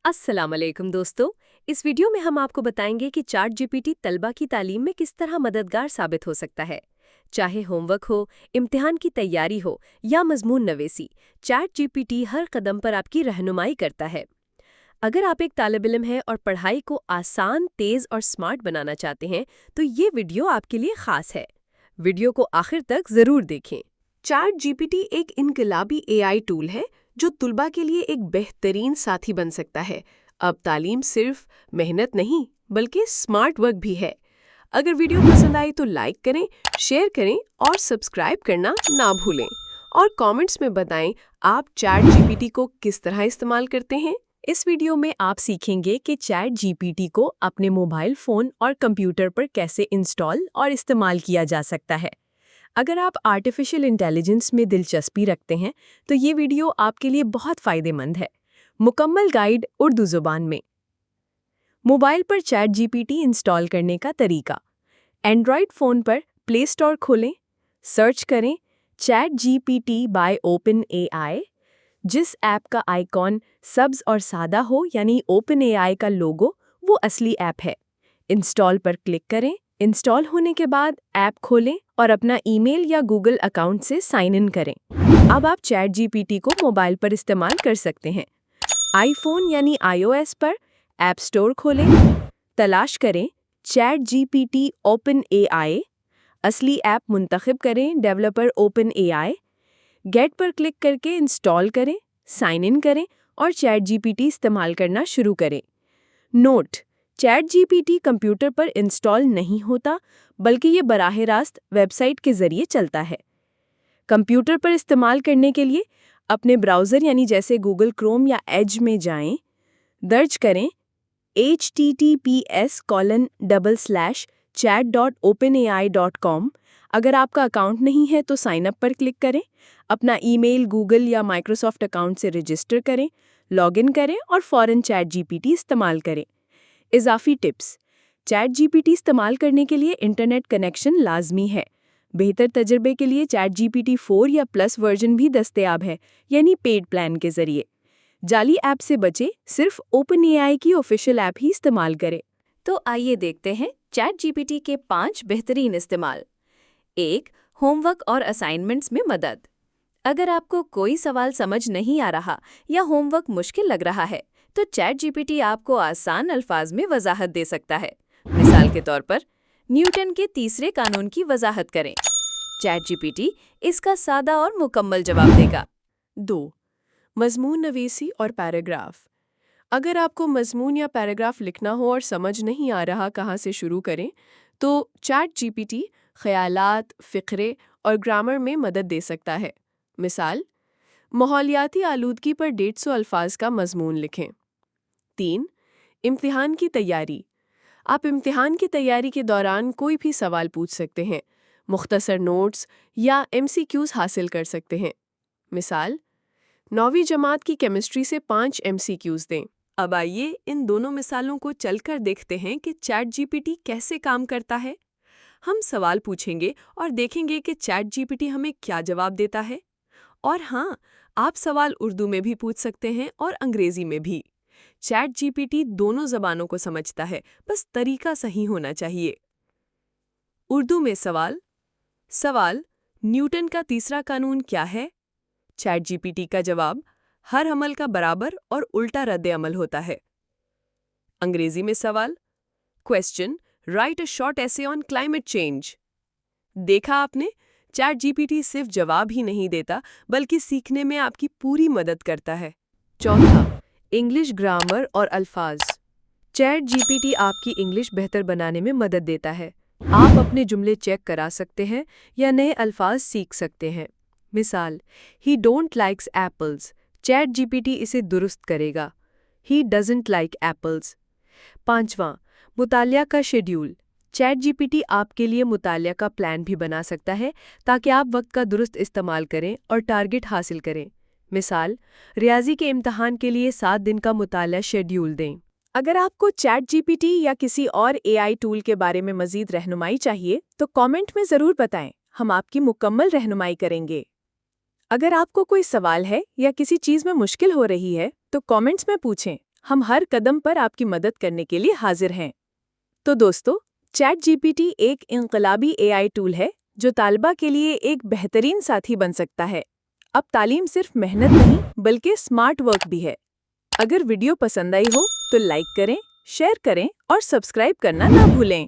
अस्सलाम वालेकुम दोस्तों। इस वीडियो में हम आपको बताएंगे कि चैट जीपीटी तलबा की तालीम में किस तरह मददगार साबित हो सकता है। चाहे होमवर्क हो, इम्तिहान की तैयारी हो या मजमून नवेसी, चैट जीपीटी हर कदम पर आपकी रहनुमाई करता है। अगर आप एक तालिब इल्म हैं और पढ़ाई को आसान, तेज़ और स्मार्ट बनाना चाहते हैं, तो ये वीडियो आपके लिए ख़ास है। वीडियो को आखिर तक ज़रूर देखें। चैट जीपीटी एक इनकलाबी एआई टूल है जो तुलबा के लिए एक बेहतरीन साथी बन सकता है। अब तालीम सिर्फ मेहनत नहीं बल्कि स्मार्ट वर्क भी है। अगर वीडियो पसंद आई तो लाइक करें, शेयर करें और सब्सक्राइब करना ना भूलें। और कमेंट्स में बताएं आप चैट जीपीटी को किस तरह इस्तेमाल करते हैं। इस वीडियो में आप सीखेंगे कि चैट जीपीटी को अपने मोबाइल फ़ोन और कंप्यूटर पर कैसे इंस्टॉल और इस्तेमाल किया जा सकता है। अगर आप आर्टिफिशियल इंटेलिजेंस में दिलचस्पी रखते हैं तो ये वीडियो आपके लिए बहुत फ़ायदेमंद है। मुकम्मल गाइड उर्दू ज़ुबान में। मोबाइल पर चैट जीपीटी इंस्टॉल करने का तरीका। एंड्रॉयड फ़ोन पर प्ले स्टोर खोलें, सर्च करें chat GPT bye open AI. जिस ऐप का आइकॉन सब्ज और सादा हो यानी ओपन एआई का लोगो, वो असली ऐप है। इंस्टॉल पर क्लिक करें। इंस्टॉल होने के बाद ऐप खोलें और अपना ईमेल या गूगल अकाउंट से साइन इन करें। अब आप चैट जीपीटी को मोबाइल पर इस्तेमाल कर सकते हैं। आईफोन यानी iOS पर ऐप स्टोर खोलें, तलाश करें चैट जीपीटी ओपन एआई। असली ऐप मुंतखब करें डेवलपर ओपन एआई। गेट पर क्लिक करके इंस्टॉल करें, साइन इन करें और चैट जीपीटी इस्तेमाल करना शुरू करें। नोट: चैट जीपीटी कंप्यूटर पर इंस्टॉल नहीं होता बल्कि ये बराह रास्त वेबसाइट के ज़रिए चलता है। कंप्यूटर पर इस्तेमाल करने के लिए अपने ब्राउज़र यानी जैसे गूगल क्रोम या एज में जाएं, दर्ज करें https://chat.openai.com। अगर आपका अकाउंट नहीं है तो साइन अप पर क्लिक करें, अपना ईमेल गूगल या माइक्रोसॉफ्ट अकाउंट से रजिस्टर करें, लॉगिन करें और फ़ौरन चैट जीपीटी इस्तेमाल करें। इजाफी टिप्स: चैट जीपीटी इस्तेमाल करने के लिए इंटरनेट कनेक्शन लाजमी है। बेहतर तजर्बे के लिए चैट जीपीटी 4 या प्लस वर्जन भी दस्तयाब है, यानी पेड प्लान के ज़रिए। जाली ऐप से बचें, सिर्फ ओपन एआई की ऑफिशियल ऐप ही इस्तेमाल करें। तो आइए देखते हैं चैट जीपीटी के 5 बेहतरीन इस्तेमाल। 1. होमवर्क और असाइनमेंट्स में मदद। अगर आपको कोई सवाल समझ नहीं आ रहा या होमवर्क मुश्किल लग रहा है तो चैट जीपीटी आपको आसान अल्फाज में वजाहत दे सकता है। मिसाल के तौर पर, न्यूटन के तीसरे कानून की वजाहत करें। चैट जीपीटी इसका सादा और मुकम्मल जवाब देगा। 2. मजमून नवीसी और पैराग्राफ। अगर आपको मजमून या पैराग्राफ लिखना हो और समझ नहीं आ रहा कहाँ से शुरू करें, तो चैट जीपीटी ख्यालात, फ़िक्रे और ग्रामर में मदद दे सकता है। मिसाल: माहौलियाती आलूदगी पर 150 अल्फाज का मजमून लिखें। 3. इम्तिहान की तैयारी। आप इम्तिहान की तैयारी के दौरान कोई भी सवाल पूछ सकते हैं, मुख्तसर नोट्स या MCQs हासिल कर सकते हैं। मिसाल: 9वीं जमात की केमिस्ट्री से 5 MCQs दें। अब आइए इन दोनों मिसालों को चलकर देखते हैं कि चैट जीपीटी कैसे काम करता है। हम सवाल पूछेंगे और देखेंगे कि चैट जीपीटी हमें क्या जवाब देता है। और हाँ, आप सवाल उर्दू में भी पूछ सकते हैं और अंग्रेजी में भी। चैट जीपीटी दोनों ज़बानों को समझता है, बस तरीका सही होना चाहिए। उर्दू में सवाल: न्यूटन का तीसरा कानून क्या है? चैट जीपीटी का जवाब: हर अमल का बराबर और उल्टा रद्द अमल होता है। अंग्रेजी में सवाल: question, right a short essay on climate change. देखा आपने, चैट जीपीटी सिर्फ जवाब ही नहीं देता बल्कि सीखने में आपकी पूरी मदद करता है। 4. इंग्लिश ग्रामर और अल्फाज। चैट जीपीटी आपकी इंग्लिश बेहतर बनाने में मदद देता है। आप अपने जुमले चेक करा सकते हैं या नए अल्फाज सीख सकते हैं। मिसाल: ही don't likes apples. Chat GPT इसे दुरुस्त करेगा। He doesn't like apples. 5. मुतालिया का शेड्यूल। चैट जीपीटी आपके लिए मुतालिया का प्लान भी बना सकता है ताकि आप वक्त का दुरुस्त इस्तेमाल करें और टारगेट हासिल करें। मिसाल: रियाजी के इम्तहान के लिए 7 दिन का मुतालिया शेड्यूल दें। अगर आपको चैट जीपीटी या किसी और एआई टूल के बारे में मज़ीद रहनुमाई चाहिए तो कमेंट में ज़रूर बताएं, हम आपकी मुकम्मल रहनुमाई करेंगे। अगर आपको कोई सवाल है या किसी चीज़ में मुश्किल हो रही है तो कमेंट्स में पूछें, ہم ہر قدم پر آپ کی مدد کرنے کے لیے حاضر ہیں۔ تو دوستو، چیٹ جی پی ٹی ایک انقلابی AI ٹول ہے جو طالبہ کے لیے ایک بہترین ساتھی بن سکتا ہے۔ اب تعلیم صرف محنت نہیں بلکہ اسمارٹ ورک بھی ہے۔ اگر ویڈیو پسند آئی ہو تو لائک کریں، شیئر کریں اور سبسکرائب کرنا نہ بھولیں۔